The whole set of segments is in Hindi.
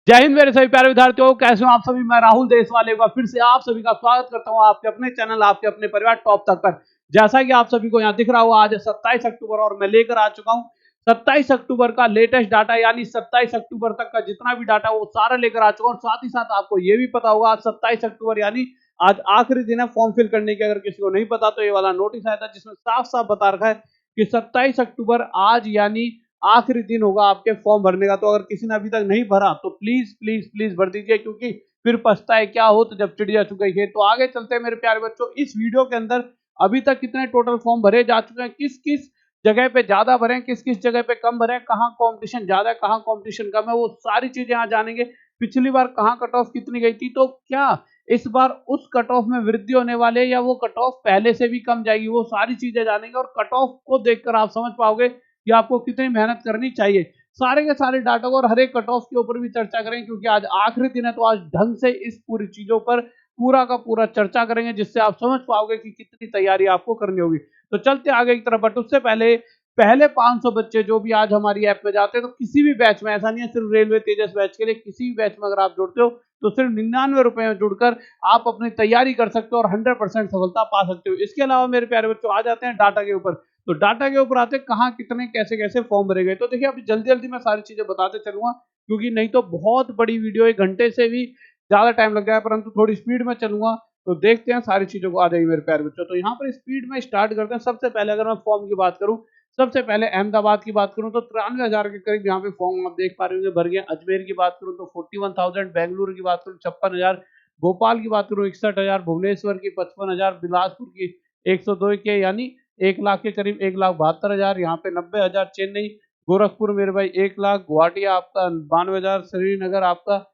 जय हिंद मेरे सभी प्यारे विद्यार्थियों, कैसे हो आप सभी। मैं राहुल देशवाले का फिर से आप सभी का स्वागत करता हूं आपके अपने चैनल, आपके अपने परिवार टॉप तक पर। जैसा कि आप सभी को यहां दिख रहा होगा, आज 27 अक्टूबर और मैं लेकर आ चुका हूं 27 अक्टूबर का लेटेस्ट डाटा, यानी 27 अक्टूबर तक का जितना भी डाटा वो सारा लेकर आ चुका हूं। साथ ही साथ आपको ये भी पता होगा आज 27 अक्टूबर यानी आज आखिरी दिन है फॉर्म फिल करने की। अगर किसी को नहीं पता तो ये वाला नोटिस आया था जिसमें साफ साफ बता रखा है कि 27 अक्टूबर आज यानी आखिरी दिन होगा आपके फॉर्म भरने का। तो अगर किसी ने अभी तक नहीं भरा तो प्लीज प्लीज प्लीज भर दीजिए, क्योंकि फिर पछताए क्या हो तो जब चिड़िया चुग गई है। तो आगे चलते हैं मेरे प्यारे बच्चों, इस वीडियो के अंदर अभी तक कितने टोटल फॉर्म भरे जा चुके हैं, किस किस जगह पे ज्यादा भरे, किस किस जगह पे कम भरे, कहाँ कॉम्पिटिशन ज्यादा है कहाँ कॉम्पिटिशन कम है, वो सारी चीजें यहाँ जानेंगे। पिछली बार कहाँ कट ऑफ कितनी गई थी, तो क्या इस बार उस कट ऑफ में वृद्धि होने वाले या वो कट ऑफ पहले से भी कम जाएगी, वो सारी चीजें जानेंगे। और कट ऑफ को देखकर आप समझ पाओगे कि आपको कितनी मेहनत करनी चाहिए। सारे के सारे डाटा को और हर एक कट ऑफ के ऊपर भी चर्चा करेंगे, क्योंकि आज आखिरी दिन है। तो आज ढंग से इस पूरी चीजों पर पूरा का पूरा चर्चा करेंगे, जिससे आप समझ पाओगे कि कितनी तैयारी आपको करनी होगी। तो चलते आगे की तरफ, बट उससे पहले पहले 500 बच्चे जो भी आज हमारी ऐप में जाते हैं, तो किसी भी बैच में, ऐसा नहीं है सिर्फ रेलवे तेजस बैच के लिए, किसी भी बैच में अगर आप जुड़ते हो तो सिर्फ 99 रुपए में जुड़कर आप अपनी तैयारी कर सकते हो और 100% सफलता पा सकते हो। इसके अलावा मेरे प्यारे बच्चों आ जाते हैं डाटा के ऊपर। तो डाटा के ऊपर आते कहाँ कितने कैसे कैसे फॉर्म भरे गए। तो देखिए अभी जल्दी जल्दी मैं सारी चीजें बताते चलूंगा, क्योंकि नहीं तो बहुत बड़ी वीडियो 1 घंटे से भी ज्यादा टाइम लग जाए, परंतु थोड़ी स्पीड में चलूंगा। तो देखते हैं सारी चीजों को आ जाएगी मेरे प्यारे बच्चों। तो यहाँ पर स्पीड में स्टार्ट करते हैं। सबसे पहले अगर मैं फॉर्म की बात करूँ, सबसे पहले अहमदाबाद की बात करूं तो 93,000 के करीब यहाँ पे फॉर्म आप देख पा रहे होंगे भर गए। अजमेर की बात करूं तो 41,000, बेंगलुरु की बात करूं 56,000, भोपाल की बात करूं 61,000, भुवनेश्वर की 55,000, बिलासपुर की 102 के यानी 1 लाख के करीब 1,72,000, यहाँ पे 90,000, चेन्नई, गोरखपुर मेरे भाई 1 लाख, गुवाहाटी आपका 92,000, श्रीनगर आपका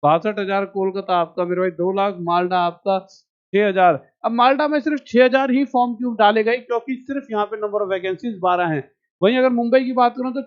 62,000, कोलकाता आपका मेरे भाई 2 लाख, मालदा आपका 6,000। अब माल्टा में सिर्फ 6,000 ही फॉर्म क्यों डाले गए, क्योंकि सिर्फ यहाँ पे नंबर ऑफ वैकेंसीज 12 हैं। वहीं अगर मुंबई की बात करूं तो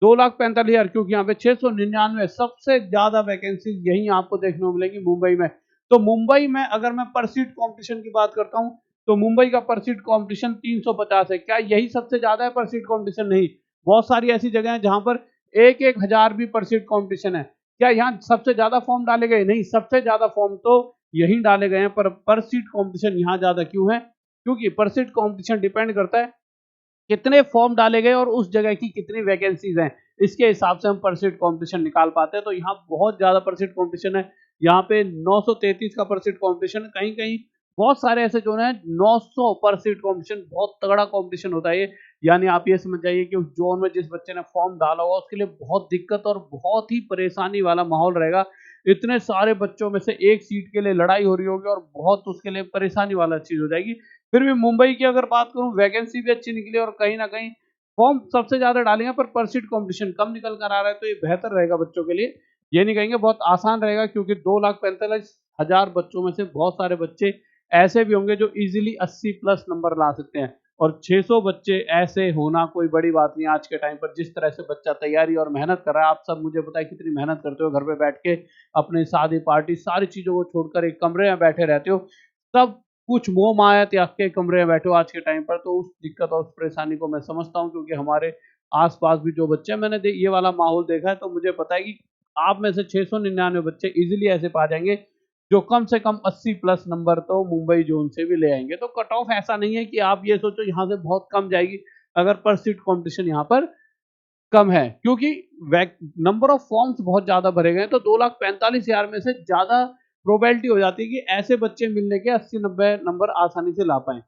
2,45,000, क्योंकि यहाँ पे 699 सबसे ज्यादा वैकेंसीज यही आपको देखने को मिलेगी मुंबई में। तो मुंबई में अगर मैं पर सीट कॉम्पिटिशन की बात करता हूँ तो मुंबई का पर सीट कॉम्पिटिशन 350 है। क्या यही सबसे ज्यादा है पर सीट कॉम्पिटिशन? नहीं, बहुत सारी ऐसी जगह है जहां पर एक एक हजार भी पर सीट कॉम्पिटिशन है। क्या यहाँ सबसे ज्यादा फॉर्म डाले गए? नहीं, सबसे ज्यादा फॉर्म तो यही डाले गए हैं, पर सीट कंपटीशन यहाँ ज्यादा क्यों है? क्योंकि पर सीट कंपटीशन डिपेंड करता है कितने फॉर्म डाले गए और उस जगह की कितनी वैकेंसीज हैं, इसके हिसाब से हम पर सीट कंपटीशन निकाल पाते हैं। तो यहाँ बहुत ज्यादा पर सीट कंपटीशन है। यहाँ पे 933 का पर सीट कंपटीशन, कहीं कहीं बहुत सारे ऐसे जोन है 900 पर सीट कंपटीशन, बहुत तगड़ा कंपटीशन होता है ये। यानी आप ये समझ जाइए कि उस जोन में जिस बच्चे ने फॉर्म डाला होगा उसके लिए बहुत दिक्कत और बहुत ही परेशानी वाला माहौल रहेगा। इतने सारे बच्चों में से एक सीट के लिए लड़ाई हो रही होगी और बहुत उसके लिए परेशानी वाला चीज हो जाएगी। फिर भी मुंबई की अगर बात करूं, वैकेंसी भी अच्छी निकली और कहीं ना कहीं फॉर्म सबसे ज्यादा डालेंगे पर सीट कंपटीशन कम निकल कर आ रहा है। तो ये बेहतर रहेगा बच्चों के लिए, ये नहीं कहेंगे बहुत आसान रहेगा, क्योंकि 2,45,000 बच्चों में से बहुत सारे बच्चे ऐसे भी होंगे जो इजीली 80 प्लस नंबर ला सकते हैं। और 600 बच्चे ऐसे होना कोई बड़ी बात नहीं आज के टाइम पर। जिस तरह से बच्चा तैयारी और मेहनत कर रहा है, आप सब मुझे पता है कितनी मेहनत करते हो घर पे बैठ के, अपनी शादी पार्टी सारी चीजों को छोड़कर एक कमरे में बैठे रहते हो, सब कुछ मोह माया त्याग के कमरे में बैठे हो आज के टाइम पर। तो उस दिक्कत और उस परेशानी को मैं समझता हूँ, क्योंकि हमारे आसपास भी जो बच्चे हैं, मैंने ये वाला माहौल देखा है। तो मुझे पता है कि आप में से 699 बच्चे इजीली ऐसे पा जाएंगे जो कम से कम 80 प्लस नंबर तो मुंबई जोन से भी ले आएंगे। तो कट ऑफ ऐसा नहीं है कि आप ये सोचो यहाँ से बहुत कम जाएगी, अगर पर सीट कॉम्पिटिशन यहाँ पर कम है, क्योंकि नंबर ऑफ फॉर्म्स बहुत ज्यादा भरे गए। तो 2,45,000 में से ज्यादा प्रोबेबिलिटी हो जाती है कि ऐसे बच्चे मिलने के 80-90 नंबर आसानी से ला पाए।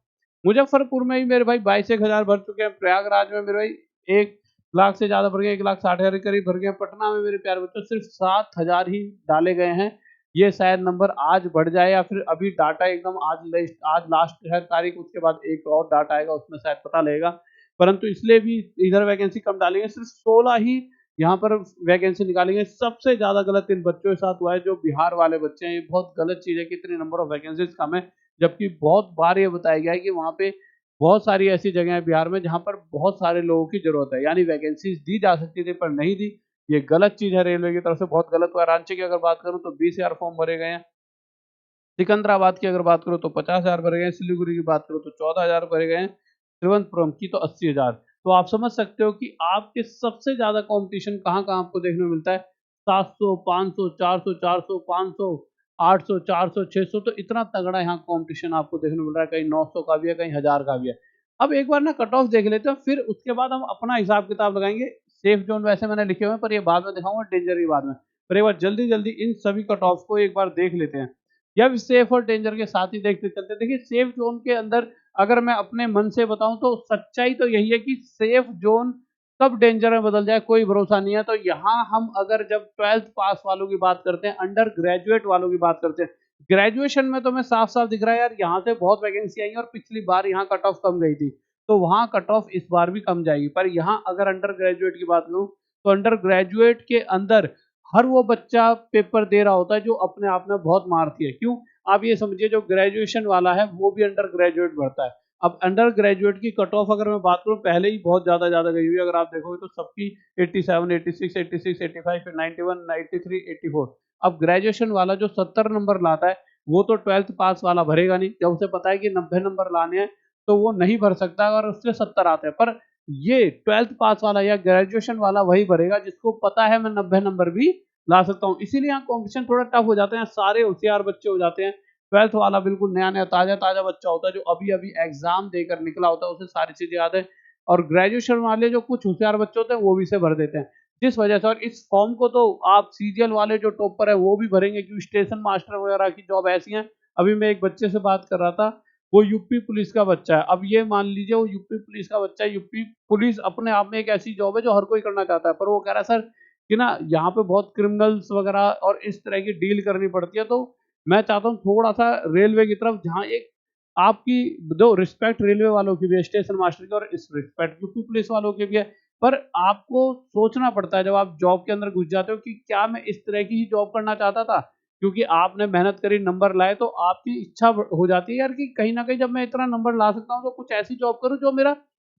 मुजफ्फरपुर में भी मेरे भाई 22,000 भर चुके हैं, प्रयागराज में मेरे भाई 1 लाख से ज्यादा भर गए, 1,60,000 के करीब भर गए। पटना में मेरे प्यारे बच्चों सिर्फ 7,000 ही डाले गए हैं। ये शायद नंबर आज बढ़ जाए या फिर अभी डाटा एकदम आज लास्ट है तारीख, उसके बाद एक और डाटा आएगा उसमें शायद पता लगेगा। परंतु इसलिए भी इधर वैकेंसी कम डालेंगे, सिर्फ 16 ही यहाँ पर वैकेंसी निकालेंगे। सबसे ज्यादा गलत इन बच्चों के साथ हुआ है जो बिहार वाले बच्चे हैं। ये बहुत गलत चीज है कि इतने नंबर ऑफ वैकेंसीज कम है, जबकि बहुत बार ये बताया गया है कि वहाँ पे बहुत सारी ऐसी जगह है बिहार में जहाँ पर बहुत सारे लोगों की जरूरत है, यानी वैकेंसीज दी जा सकती थी पर नहीं दी। ये गलत चीज है, रेलवे की तरफ से बहुत गलत हुआ। रांची की अगर बात करूँ तो 20,000 फॉर्म भरे गए हैं। सिकंदराबाद की अगर बात करूँ तो 50,000 भरे गए हैं। सिलीगुड़ी की बात करूँ तो 14,000 भरे गए हैं। तिरुवनंतपुरम की तो 80,000। तो आप समझ सकते हो कि आपके सबसे ज्यादा कंपटीशन कहाँ कहाँ आपको देखने को मिलता है। 700, 500, 400, 400, 500, 800, 400, 600, तो इतना तगड़ा यहाँ कंपटीशन आपको देखने को मिल रहा है। कहीं 900 का भी है, कहीं 1000 का भी है। अब एक बार ना कट ऑफ देख लेते हैं, फिर उसके बाद हम अपना हिसाब किताब लगाएंगे। सेफ जोन वैसे मैंने लिखे हुए हैं, पर ये बाद में दिखाऊंगा, डेंजर भी बाद में। पर एक बार जल्दी जल्दी इन सभी कट ऑफ को एक बार देख लेते हैं, या फिर सेफ और डेंजर के साथ ही देखते चलते हैं। देखिए, सेफ जोन के अंदर अगर मैं अपने मन से बताऊं तो सच्चाई तो यही है कि सेफ जोन कब डेंजर में बदल जाए कोई भरोसा नहीं है। तो यहाँ हम अगर जब 12th पास वालों की बात करते हैं, अंडर ग्रेजुएट वालों की बात करते हैं, ग्रेजुएशन में तो मैं साफ साफ दिख रहा है यार, यहाँ से बहुत वैकेंसी आई है और पिछली बार यहाँ कट ऑफ कम गई थी, तो वहाँ कट ऑफ इस बार भी कम जाएगी। पर यहाँ अगर अंडर ग्रेजुएट की बात करूँ, तो अंडर ग्रेजुएट के अंदर हर वो बच्चा पेपर दे रहा होता है जो अपने आप में बहुत मारती है। क्यों? आप ये समझिए, जो ग्रेजुएशन वाला है वो भी अंडर ग्रेजुएट भरता है। अब अंडर ग्रेजुएट की कट ऑफ अगर मैं बात करूं, पहले ही बहुत ज्यादा गई हुई है। अगर आप देखोगे तो सबकी 87, 86, 86, 85, फिर 91, 93, 84। अब ग्रेजुएशन वाला जो 70 नंबर लाता है, वो तो 12th पास वाला भरेगा नहीं। जब उसे पता है कि 90 नंबर लाने हैं तो वो नहीं भर सकता अगर उसके 70 आते हैं। पर ये 12th पास वाला या ग्रेजुएशन वाला वही भरेगा जिसको पता है मैं 90 नंबर भी ला सकता हूँ। इसीलिए यहाँ कॉम्पिटिशन थोड़ा टफ हो जाते हैं, सारे होशियार बच्चे हो जाते हैं। 12th वाला बिल्कुल नया नया ताजा बच्चा होता है जो अभी अभी एग्जाम देकर निकला होता है, उसे सारी चीजें याद है। और ग्रेजुएशन वाले जो कुछ होशियार बच्चे होते हैं वो भी इसे भर देते हैं, जिस वजह से। और इस फॉर्म को तो आप सीजीएल वाले जो टॉपर है वो भी भरेंगे, क्योंकि स्टेशन मास्टर वगैरह की जॉब ऐसी है। अभी मैं एक बच्चे से बात कर रहा था, वो यूपी पुलिस का बच्चा है। अब ये मान लीजिए, वो यूपी पुलिस का बच्चा है। यूपी पुलिस अपने आप में एक ऐसी जॉब है जो हर कोई करना चाहता है, पर वो कह रहा है सर कि ना यहाँ पे बहुत क्रिमिनल्स वगैरह और इस तरह की डील करनी पड़ती है। तो मैं चाहता हूँ थोड़ा सा रेलवे की तरफ, जहाँ एक आपकी जो रिस्पेक्ट रेलवे वालों की भी है, स्टेशन मास्टर की, और इस रिस्पेक्ट यूपी पुलिस वालों की भी है। पर आपको सोचना पड़ता है जब आप जॉब के अंदर घुस जाते हो कि क्या मैं इस तरह की ही जॉब करना चाहता था। क्योंकि आपने मेहनत करी, नंबर लाए, तो आपकी इच्छा हो जाती है यार कि कहीं ना कहीं जब मैं इतना नंबर ला सकता हूँ तो कुछ ऐसी जॉब करूँ जो मेरा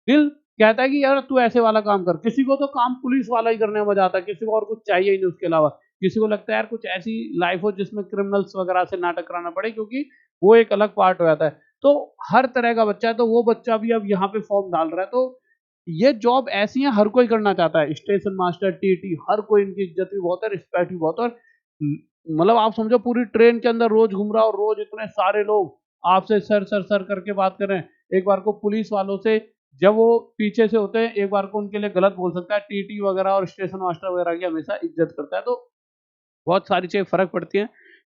दिल कहता है कि यार तू ऐसे वाला काम कर। किसी को तो काम पुलिस वाला ही करने में मजा आता है, किसी को और कुछ चाहिए ही नहीं उसके अलावा। किसी को लगता है यार कुछ ऐसी लाइफ हो जिसमें क्रिमिनल्स वगैरह से ना टकराना पड़े, क्योंकि वो एक अलग पार्ट हो जाता है। तो हर तरह का बच्चा है, तो वो बच्चा भी अब यहाँ पे फॉर्म डाल रहा है। तो ये जॉब ऐसी है, हर कोई करना चाहता है। स्टेशन मास्टर, टीटी, हर कोई, इनकी इज्जत भी बहुत है, रिस्पेक्ट भी बहुत है। और मतलब आप समझो, पूरी ट्रेन के अंदर रोज घूम रहा और रोज इतने सारे लोग आपसे सर सर सर करके बात कर रहे हैं। एक बार को पुलिस वालों से जब वो पीछे से होते हैं, एक बार को उनके लिए गलत बोल सकता है। टीटी वगैरह और स्टेशन मास्टर वगैरह की हमेशा इज्जत करता है। तो बहुत सारी चीज़ें फ़र्क पड़ती हैं।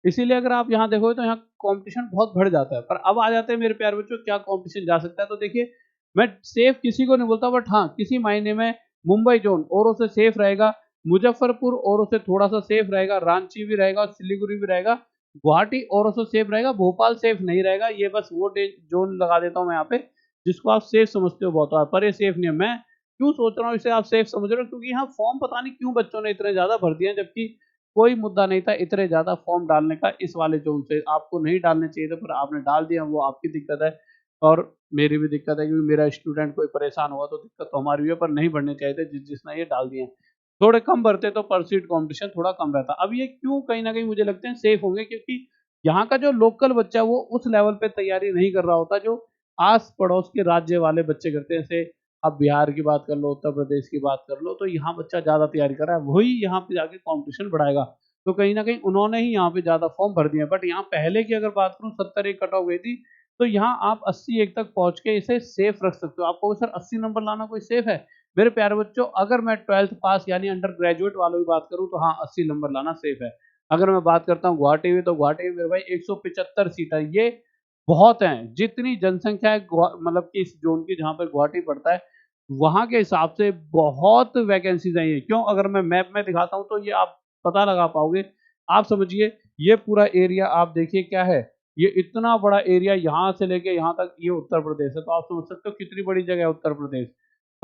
इसीलिए अगर आप यहाँ देखोगे तो यहाँ कॉम्पिटिशन बहुत बढ़ जाता है। पर अब आ जाते हैं मेरे प्यारे बच्चों, क्या कॉम्पिटिशन जा सकता है। तो देखिए, मैं सेफ किसी को नहीं बोलता, बट हाँ, किसी मायने में मुंबई जोन औरों से सेफ रहेगा, मुजफ्फरपुर औरों से थोड़ा-सा सेफ रहेगा, रांची भी रहेगा और सिलीगुड़ी भी रहेगा, गुवाहाटी औरों से सेफ रहेगा, भोपाल सेफ नहीं रहेगा। ये बस वो डे जोन लगा देता हूँ मैं यहाँ पे, जिसको आप सेफ समझते हो बहुत बार, पर ये सेफ नहीं है। मैं क्यों सोच रहा हूँ इसे आप सेफ समझ रहे हो? क्योंकि यहाँ फॉर्म पता नहीं क्यों बच्चों ने इतने ज़्यादा भर दिए हैं, जबकि कोई मुद्दा नहीं था इतने ज़्यादा फॉर्म डालने का इस वाले ज़ोन से। आपको नहीं डालने चाहिए थे, पर आपने डाल दिया, वो आपकी दिक्कत है और मेरी भी दिक्कत है, क्योंकि मेरा स्टूडेंट कोई परेशान हुआ तो दिक्कत तो हमारी भी है, पर नहीं बढ़ने चाहिए थे जिसने ये डाल दिए हैं। थोड़े कम भरते तो परसीड कॉम्पिटिशन थोड़ा कम रहता। अब ये क्यों कहीं न कहीं मुझे लगते हैं सेफ होंगे, क्योंकि यहाँ का जो लोकल बच्चा है वो उस लेवल पे तैयारी नहीं कर रहा होता जो आस-पड़ोस के राज्य वाले बच्चे करते हैं। जैसे अब बिहार की बात कर लो, उत्तर प्रदेश की बात कर लो, तो यहाँ बच्चा ज़्यादा तैयारी कर रहा है, वही यहाँ पे जाके कॉम्पिटिशन बढ़ाएगा। तो कहीं न कहीं उन्होंने ही यहाँ पे ज़्यादा फॉर्म भर दिए हैं। बट यहाँ पहले की अगर बात करूँ, 70 एक कट ऑफ गई थी, तो यहाँ आप 80 एक तक पहुँच के इसे सेफ रख सकते हो। आप कहोगे सर 80 नंबर लाना कोई सेफ है? मेरे प्यारे बच्चों, अगर मैं 12th पास यानी अंडर ग्रेजुएट वालों की बात करूँ, तो हाँ, 80 नंबर लाना सेफ है। अगर मैं बात करता हूँ गुवाहाटी में, तो गुवाहाटी में मेरे भाई 175 सीट है। ये बहुत हैं, जितनी जनसंख्या है मतलब कि इस ज़ोन की जहाँ पे गुवाहाटी पड़ता है, वहाँ के हिसाब से बहुत वैकेंसीज़ हैं ये। क्यों? अगर मैं मैप में दिखाता हूँ तो ये आप पता लगा पाओगे। आप समझिए, ये पूरा एरिया आप देखिए क्या है, ये इतना बड़ा एरिया यहाँ से लेके यहाँ तक, ये उत्तर प्रदेश है। तो आप समझ सकते हो कितनी बड़ी जगह है उत्तर प्रदेश।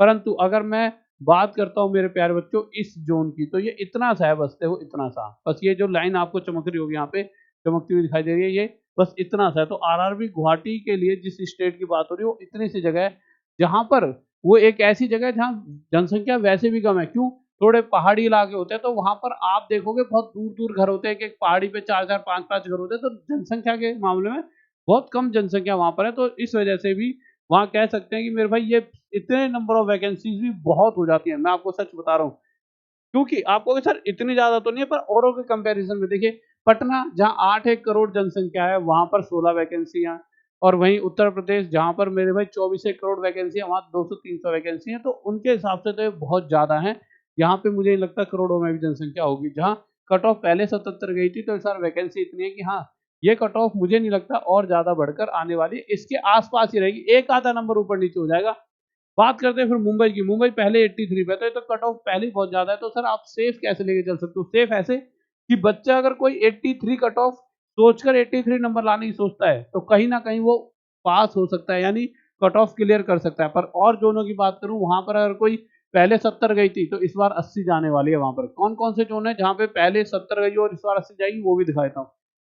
परंतु अगर मैं बात करता हूँ मेरे प्यारे बच्चों इस ज़ोन की, तो ये इतना सा है, बसते हो इतना सा। बस ये जो लाइन आपको चमक रही होगी यहाँ पे, चमकती हुई दिखाई दे रही है, ये बस इतना सा है। तो आरआरबी गुवाहाटी के लिए जिस स्टेट की बात हो रही है, वो इतनी सी जगह है, जहाँ पर वो एक ऐसी जगह है जहाँ जनसंख्या वैसे भी कम है। क्यों? थोड़े पहाड़ी इलाके होते हैं, तो वहाँ पर आप देखोगे बहुत दूर-दूर घर होते हैं, एक-एक पहाड़ी पे 4-4 5-5 घर होते हैं, तो जनसंख्या के मामले में बहुत कम जनसंख्या वहाँ पर है। तो इस वजह से भी वहाँ कह सकते हैं कि मेरे भाई ये इतने नंबर ऑफ वैकेंसीज़ भी बहुत हो जाती हैं। मैं आपको सच बता रहा हूँ। क्योंकि आपको सर इतनी ज्यादा तो नहीं है, पर औरों के कंपैरिजन में देखिए, पटना जहां 8 करोड़ जनसंख्या है वहां पर 16 वैकेंसियां, और वहीं उत्तर प्रदेश जहां पर मेरे भाई 24 करोड़ वैकेंसी है वहां 200-300 वैकेंसी है, तो उनके हिसाब से तो ये बहुत ज्यादा है। यहाँ पे मुझे नहीं लगता करोड़ों में भी जनसंख्या होगी। जहाँ कट ऑफ पहले 77 गई थी, तो इस बार वैकेंसी इतनी है कि हाँ, ये कट ऑफ मुझे नहीं लगता और ज्यादा बढ़कर आने वाली है, इसके आसपास ही रहेगी, एक आधा नंबर ऊपर नीचे हो जाएगा। बात करते हैं फिर मुंबई की। मुंबई पहले 83 पे, तो ये तो कट ऑफ पहले ही बहुत ज्यादा है। तो सर आप सेफ कैसे लेके चल सकते हो? सेफ ऐसे कि बच्चा अगर कोई 83 कट ऑफ सोचकर 83 नंबर लाने की सोचता है, तो कहीं ना कहीं वो पास हो सकता है, यानी कट ऑफ क्लियर कर सकता है। पर और जोनों की बात करूं, वहां पर अगर कोई पहले 70 गई थी, तो इस बार 80 जाने वाली है। वहां पर कौन कौन से जोन है जहां पे पहले 70 गई और इस बार 80 जाएगी, वो भी दिखा देता हूँ।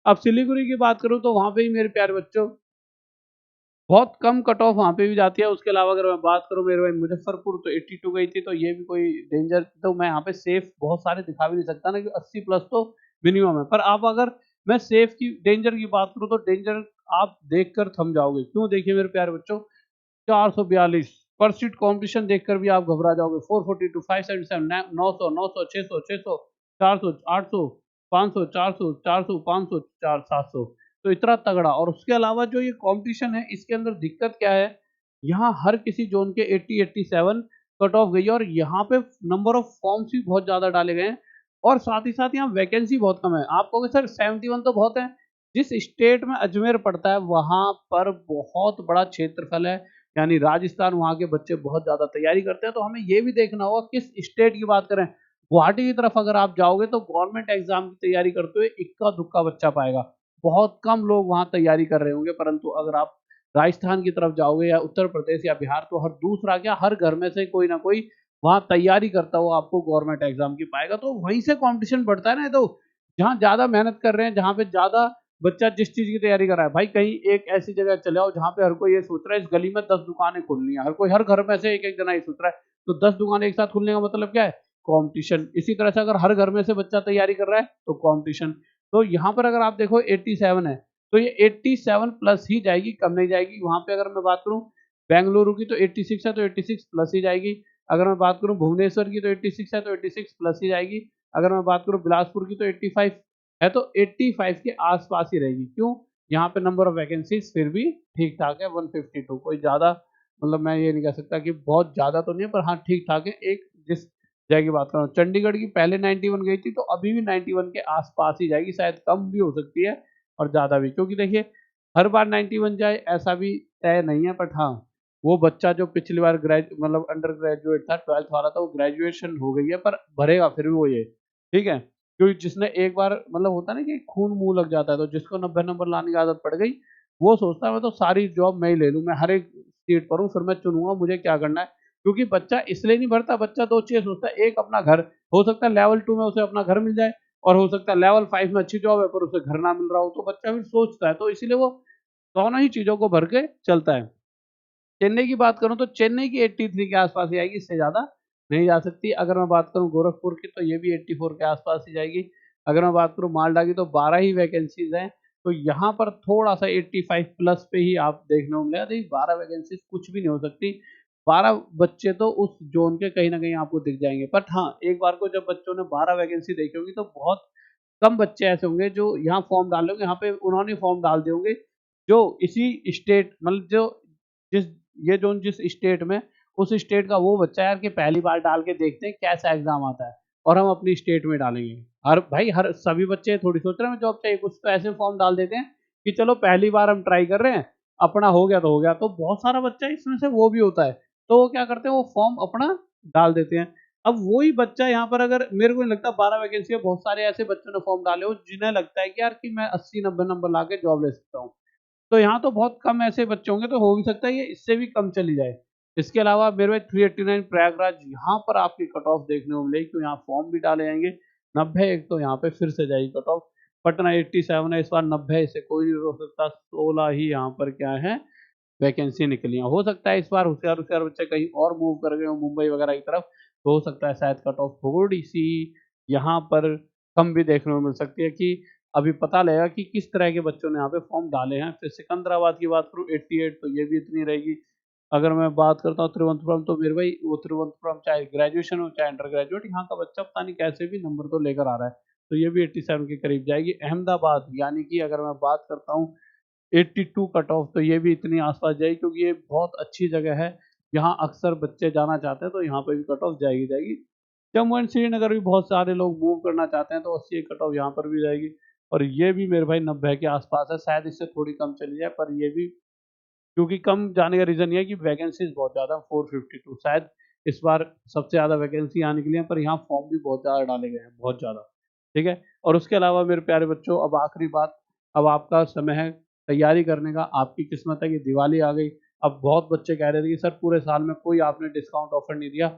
अब सिलीगुड़ी की बात करूं, तो वहां पे ही मेरे प्यारे बच्चों बहुत कम कट ऑफ वहाँ पे भी जाती है। उसके अलावा अगर मैं बात करूँ मेरे भाई मुजफ्फरपुर, तो 82 गई थी, तो ये भी कोई डेंजर, तो मैं यहाँ पे सेफ बहुत सारे दिखा भी नहीं सकता ना, कि 80 प्लस तो मिनिमम है। पर आप अगर मैं सेफ की डेंजर की बात करूँ, तो डेंजर आप देखकर थम जाओगे। क्यों? देखिए मेरे प्यारे बच्चों, 442 पर सीट कंपटीशन देखकर भी आप घबरा जाओगे। 442, 577, 900, 900, 600, 600, 400, 800, 500, 400, 400, 500, 4, 700, तो इतना तगड़ा। और उसके अलावा जो ये कंपटीशन है, इसके अंदर दिक्कत क्या है, यहाँ हर किसी जोन के 80, 87 कट ऑफ गई है, और यहाँ पे नंबर ऑफ फॉर्म्स भी बहुत ज्यादा डाले गए हैं, और साथ ही साथ यहाँ वैकेंसी बहुत कम है। आप कहोगे सर 71 तो बहुत है। जिस स्टेट में अजमेर पड़ता है वहां पर बहुत बड़ा क्षेत्रफल है, यानी राजस्थान, वहाँ के बच्चे बहुत ज्यादा तैयारी करते हैं। तो हमें ये भी देखना होगा किस स्टेट की बात करें। गुवाहाटी की तरफ अगर आप जाओगे, तो गवर्नमेंट एग्जाम की तैयारी करते हुए इक्का दुक्का बच्चा पाएगा, बहुत कम लोग वहाँ तैयारी कर रहे होंगे। परंतु अगर आप राजस्थान की तरफ जाओगे, या उत्तर प्रदेश या बिहार, तो हर दूसरा क्या, हर घर में से कोई ना कोई वहाँ तैयारी करता हुआ आपको गवर्नमेंट एग्जाम की पाएगा। तो वहीं से कंपटीशन बढ़ता है ना। तो जहाँ ज्यादा मेहनत कर रहे हैं, जहाँ पे ज्यादा बच्चा जिस चीज की तैयारी कर रहा है, भाई कहीं एक ऐसी जगह चले आओ जहाँ पे हर कोई ये सोच रहा है इस गली में 10 दुकानें खोलनी है, हर कोई, हर घर में से एक एक जना ये सोच रहा है, तो 10 दुकानें एक साथ खुलने का मतलब क्या है? कंपटीशन। इसी तरह से अगर हर घर में से बच्चा तैयारी कर रहा है, तो कंपटीशन। तो यहाँ पर अगर आप देखो 87 है, तो ये 87 प्लस ही जाएगी, कम नहीं जाएगी। वहां पे अगर मैं बात करूँ बेंगलुरु की, तो 86 है, तो 86 प्लस ही जाएगी। अगर मैं बात करूँ भुवनेश्वर की, तो 86 है, तो 86 प्लस ही जाएगी। अगर मैं बात करूँ बिलासपुर की, तो 85 है, तो 85 के आसपास ही रहेगी। क्यों? यहाँ पे नंबर ऑफ वैकेंसीज फिर भी ठीक ठाक है, 152, कोई ज्यादा, मतलब मैं ये नहीं कह सकता कि बहुत ज्यादा तो नहीं है, पर हाँ ठीक ठाक है। एक जिस जगह की बात करूँ, चंडीगढ़ की पहले 91 गई थी, तो अभी भी 91 के आसपास ही जाएगी, शायद कम भी हो सकती है और ज्यादा भी, क्योंकि देखिए हर बार 91 जाए ऐसा भी तय नहीं है। बट हाँ, वो बच्चा जो पिछली बार मतलब अंडर ग्रेजुएट था, 12th वाला था, वो ग्रेजुएशन हो गई है, पर भरेगा फिर भी वो ये, ठीक है। क्योंकि जिसने एक बार, मतलब होता है ना कि खून मुंह लग जाता है, तो जिसको 90 नंबर लाने की आदत पड़ गई, वो सोचता है मैं तो सारी जॉब मैं ही ले लूं, मैं हर एक सीट पर हूँ, फिर मैं चुनूंगा मुझे क्या करना है। क्योंकि बच्चा इसलिए नहीं भरता, बच्चा दो चीजें सोचता है, एक अपना घर, हो सकता है लेवल 2 में उसे अपना घर मिल जाए, और हो सकता है लेवल 5 में अच्छी जॉब है पर उसे घर ना मिल रहा हो, तो बच्चा फिर सोचता है, तो इसीलिए वो दोनों ही चीजों को भर के चलता है। चेन्नई की बात करूं, तो चेन्नई की 83 के आसपास ही आएगी, इससे ज्यादा नहीं जा सकती। अगर मैं बात करूं गोरखपुर की, तो ये भी 84 के आसपास ही जाएगी। अगर मैं बात करूं मालदा की, तो 12 ही वैकेंसीज हैं, तो यहाँ पर थोड़ा सा 85 प्लस पे ही आप देखने को मिलेगा। देखिए 12 वैकेंसीज कुछ भी नहीं हो सकती, 12 बच्चे तो उस जोन के कहीं ना कहीं आपको दिख जाएंगे। बट हाँ, एक बार को जब बच्चों ने 12 वैकेंसी देखी होगी, तो बहुत कम बच्चे ऐसे होंगे जो यहाँ फॉर्म डाले होंगे, यहाँ पे उन्होंने फॉर्म डाल दिए होंगे, जो इसी स्टेट, मतलब जो जिस ये जोन जिस स्टेट में, उस स्टेट का वो बच्चा यार, कि पहली बार डाल के देखते हैं कैसा एग्जाम आता है, और हम अपनी स्टेट में डालेंगे। हर भाई, हर सभी बच्चे थोड़ी सोच रहे हैं जॉब चाहिए, कुछ तो ऐसे फॉर्म डाल देते हैं कि चलो पहली बार हम ट्राई कर रहे हैं, अपना हो गया तो हो गया। तो बहुत सारा बच्चा इसमें से वो भी होता है, तो वो क्या करते हैं, वो फॉर्म अपना डाल देते हैं। अब वही बच्चा यहाँ पर, अगर मेरे को नहीं लगता 12 वैकेंसी है, बहुत सारे ऐसे बच्चों ने फॉर्म डाले हो जिन्हें लगता है कि यार कि मैं 80-90 नंबर ला के जॉब ले सकता हूँ, तो यहाँ तो बहुत कम ऐसे बच्चे होंगे, तो हो भी सकता है ये इससे भी कम चली जाए। इसके अलावा मेरे भाई 389 प्रयागराज, यहाँ पर आपकी कट ऑफ देखने को मिलेगी, क्यों यहाँ फॉर्म भी डाले जाएंगे। 90 एक तो यहाँ पे फिर से जाएगी कट ऑफ। पटना 87 है, इस बार 90 से कोई नहीं रोक सकता, 16 ही यहाँ पर क्या है, वैकेंसी निकली है। हो सकता है इस बार होशियार होशियार बच्चे कहीं और मूव कर गए हो मुंबई वगैरह की तरफ, तो हो सकता है शायद कट ऑफ थोड़ी सी यहाँ पर कम भी देखने को मिल सकती है, कि अभी पता लगेगा कि किस तरह के बच्चों ने यहाँ पे फॉर्म डाले हैं। फिर सिकंदराबाद की बात करूँ 88, तो ये भी इतनी रहेगी। अगर मैं बात करता हूँ तिरुवनंतपुरम, तो मेरे भाई वो तिरुवनंतपुरम चाहे ग्रेजुएशन हो चाहे अंडर ग्रेजुएट, यहाँ का बच्चा पता नहीं कैसे भी नंबर तो लेकर आ रहा है, तो ये भी 87 के करीब जाएगी। अहमदाबाद यानी कि अगर मैं बात करता हूँ 82 कट ऑफ, तो ये भी इतनी आसपास जाएगी, क्योंकि ये बहुत अच्छी जगह है, यहाँ अक्सर बच्चे जाना चाहते हैं, तो यहाँ पे भी कट ऑफ जाएगी जाएगी। जम्मू एंड श्रीनगर भी बहुत सारे लोग मूव करना चाहते हैं, तो 80 कट ऑफ यहाँ पर भी जाएगी। और ये भी मेरे भाई 90 के आसपास है, शायद इससे थोड़ी कम चली जाए, पर ये भी क्योंकि कम जाने का रीजन ये है कि वैकेंसीज बहुत ज़्यादा, 452 शायद इस बार सबसे ज़्यादा वैकेंसी आने के लिए, पर यहाँ फॉर्म भी बहुत ज़्यादा डाले गए हैं, बहुत ज़्यादा। ठीक है, और उसके अलावा मेरे प्यारे बच्चों, अब आखिरी बात, अब आपका समय है तैयारी करने का, आपकी किस्मत है कि दिवाली आ गई। अब बहुत बच्चे कह रहे थे कि सर पूरे साल में कोई आपने डिस्काउंट ऑफर नहीं दिया,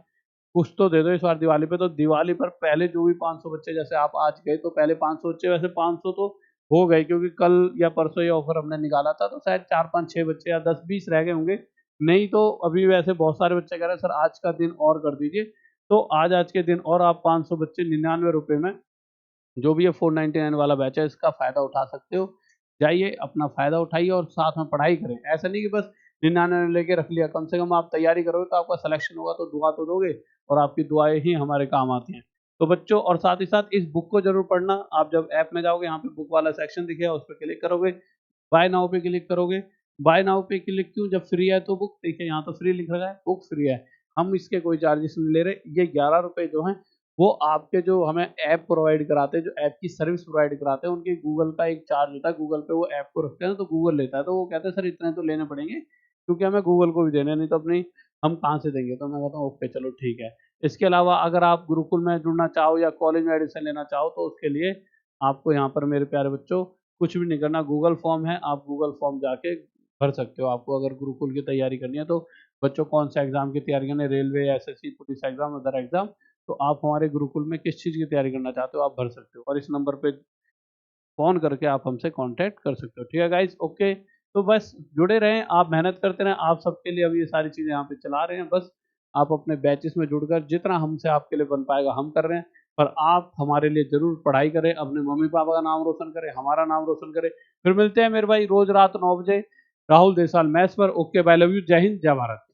कुछ तो दे दो इस बार दिवाली पे। तो दिवाली पर पहले जो भी 500 बच्चे, जैसे आप आज गए तो पहले 500 बच्चे, वैसे 500 तो हो गए, क्योंकि कल या परसों ये ऑफर हमने निकाला था, तो शायद 4 5 6 बच्चे या 10 20 रह गए होंगे। नहीं तो अभी वैसे बहुत सारे बच्चे कह रहे हैं सर आज का दिन और कर दीजिए, तो आज के दिन और आप 500 बच्चे 99 रुपये में, जो भी ये 499 वाला बैच है, इसका फायदा उठा सकते हो। जाइए अपना फायदा उठाइए और साथ में पढ़ाई करें। ऐसा नहीं कि बस 99 लेके रख लिया, कम से कम आप तैयारी करोगे तो आपका सिलेक्शन होगा, तो दुआ तो दोगे, और आपकी दुआएं ही हमारे काम आती हैं। तो बच्चों, और साथ ही साथ इस बुक को जरूर पढ़ना। आप जब ऐप में जाओगे, यहाँ पे बुक वाला सेक्शन दिखेगा, उस पर क्लिक करोगे, बाय नाउ पे क्लिक करोगे। बाय नाउ पे क्लिक क्यों, जब फ्री है तो बुक, देखिए यहाँ तो फ्री लिख रखा है, बुक फ्री है, हम इसके कोई चार्जेस नहीं ले रहे। ये 11 रुपए जो हैं, वो आपके जो हमें ऐप प्रोवाइड कराते हैं, जो ऐप की सर्विस प्रोवाइड कराते हैं, उनके गूगल का एक चार्ज होता है, गूगल पे वो ऐप को रखते हैं, तो गूगल लेता है, तो वो कहते हैं सर इतने तो लेने पड़ेंगे, क्योंकि हमें गूगल को भी देने, नहीं तो अपनी हम कहाँ से देंगे। तो मैं कहता हूँ ओके चलो ठीक है। इसके अलावा अगर आप गुरुकुल में जुड़ना चाहो या कॉलेज में एडमिशन लेना चाहो, तो उसके लिए आपको यहाँ पर मेरे प्यारे बच्चों कुछ भी नहीं करना, गूगल फॉर्म है, आप गूगल फॉर्म जाके भर सकते हो। आपको अगर गुरुकुल की तैयारी करनी है, तो बच्चों कौन सा एग्जाम की तैयारी करनी है, railway, SSC, police exam, other exam, तो आप हमारे गुरुकुल में किस चीज़ की तैयारी करना चाहते हो आप भर सकते हो, और इस नंबर पे फ़ोन करके आप हमसे कांटेक्ट कर सकते हो। ठीक है गाइज़, ओके। तो बस जुड़े रहें, आप मेहनत करते रहें, आप सबके लिए अभी ये सारी चीज़ें यहाँ पे चला रहे हैं। बस आप अपने बैचेस में जुड़कर जितना हमसे आपके लिए बन पाएगा हम कर रहे हैं, पर आप हमारे लिए ज़रूर पढ़ाई करें, अपने मम्मी-पापा का नाम रोशन करें, हमारा नाम रोशन करें। फिर मिलते हैं मेरे भाई रोज़ रात 9 बजे राहुल देसाल मैथ्स पर। ओके, बाय, लव यू, जय हिंद, जय भारत।